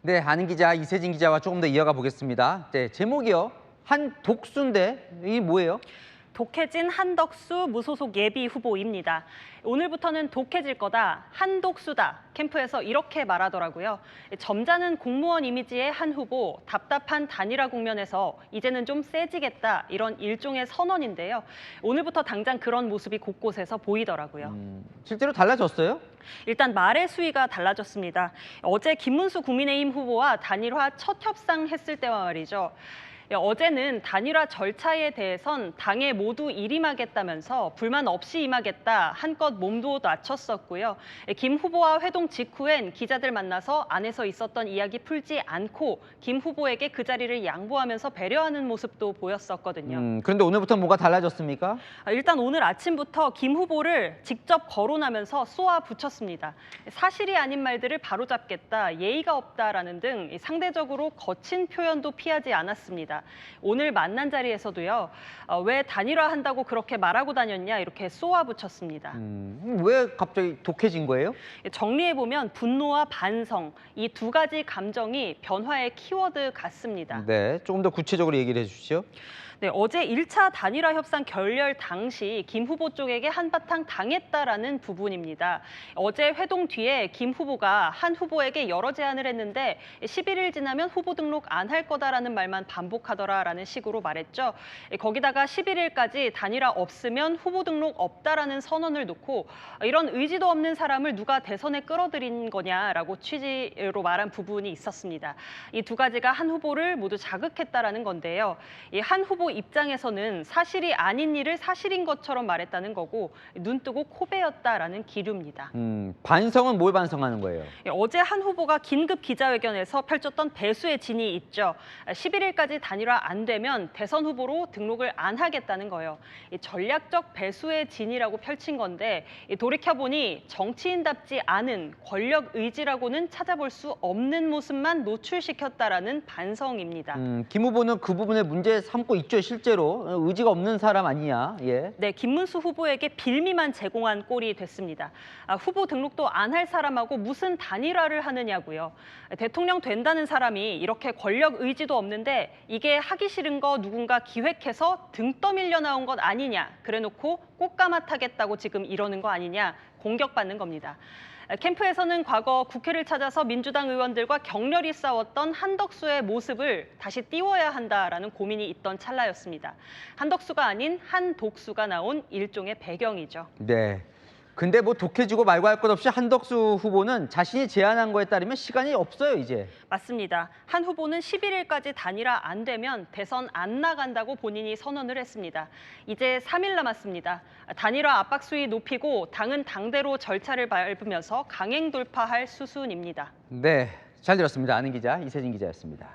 네, 아는 기자 이세진 기자와 조금 더 이어가 보겠습니다. 네, 제목이요. 한 독수인데 이게 뭐예요? 독해진 한덕수 무소속 예비 후보입니다. 오늘부터는 독해질 거다, 한독수다. 캠프에서 이렇게 말하더라고요. 점잖은 공무원 이미지의 한 후보, 답답한 단일화 국면에서 이제는 좀 세지겠다. 이런 일종의 선언인데요. 오늘부터 당장 그런 모습이 곳곳에서 보이더라고요. 실제로 달라졌어요? 일단 말의 수위가 달라졌습니다. 어제 김문수 국민의힘 후보와 단일화 첫 협상했을 때와 말이죠. 어제는 단일화 절차에 대해선 당에 모두 일임하겠다면서 불만 없이 임하겠다 한껏 몸도 낮췄었고요. 김 후보와 회동 직후엔 기자들 만나서 안에서 있었던 이야기 풀지 않고 김 후보에게 그 자리를 양보하면서 배려하는 모습도 보였었거든요. 그런데 오늘부터 뭐가 달라졌습니까? 일단 오늘 아침부터 김 후보를 직접 거론하면서 쏘아 붙였습니다. 사실이 아닌 말들을 바로잡겠다, 예의가 없다라는 등 상대적으로 거친 표현도 피하지 않았습니다. 오늘 만난 자리에서도요. 왜 단일화한다고 그렇게 말하고 다녔냐 이렇게 쏘아 붙였습니다. 왜 갑자기 독해진 거예요? 정리해보면 분노와 반성, 이 두 가지 감정이 변화의 키워드 같습니다. 네, 조금 더 구체적으로 얘기를 해주시죠. 네, 어제 1차 단일화 협상 결렬 당시 김 후보 쪽에게 한바탕 당했다라는 부분입니다. 어제 회동 뒤에 김 후보가 한 후보에게 여러 제안을 했는데 11일 지나면 후보 등록 안 할 거다라는 말만 반복하더라라는 식으로 말했죠. 거기다가 11일까지 단일화 없으면 후보 등록 없다라는 선언을 놓고 이런 의지도 없는 사람을 누가 대선에 끌어들인 거냐라고 취지로 말한 부분이 있었습니다. 이 두 가지가 한 후보를 모두 자극했다라는 건데요. 이 한 후보 입장에서는 사실이 아닌 일을 사실인 것처럼 말했다는 거고 눈 뜨고 코 베었다라는 기류입니다. 반성은 뭘 반성하는 거예요? 어제 한 후보가 긴급 기자회견에서 펼쳤던 배수의 진이 있죠. 11일까지 단일화 안 되면 대선 후보로 등록을 안 하겠다는 거예요. 전략적 배수의 진이라고 펼친 건데 돌이켜보니 정치인답지 않은 권력 의지라고는 찾아볼 수 없는 모습만 노출시켰다라는 반성입니다. 김 후보는 그 부분에 문제 삼고 있죠, 실제로. 의지가 없는 사람 아니냐. 예. 네, 김문수 후보에게 빌미만 제공한 꼴이 됐습니다. 후보 등록도 안 할 사람하고 무슨 단일화를 하느냐고요. 대통령 된다는 사람이 이렇게 권력 의지도 없는데 이게 하기 싫은 거 누군가 기획해서 등 떠밀려 나온 것 아니냐. 그래놓고 꽃가마 타겠다고 지금 이러는 거 아니냐. 공격받는 겁니다. 캠프에서는 과거 국회를 찾아서 민주당 의원들과 격렬히 싸웠던 한덕수의 모습을 다시 띄워야 한다라는 고민이 있던 찰나였습니다. 한덕수가 아닌 한독수가 나온 일종의 배경이죠. 네. 근데 뭐 독해지고 말고 할 것 없이 한덕수 후보는 자신이 제안한 거에 따르면 시간이 없어요, 이제. 맞습니다. 한 후보는 11일까지 단일화 안 되면 대선 안 나간다고 본인이 선언을 했습니다. 이제 3일 남았습니다. 단일화 압박 수위 높이고 당은 당대로 절차를 밟으면서 강행 돌파할 수순입니다. 네, 잘 들었습니다. 아는 기자 이세진 기자였습니다.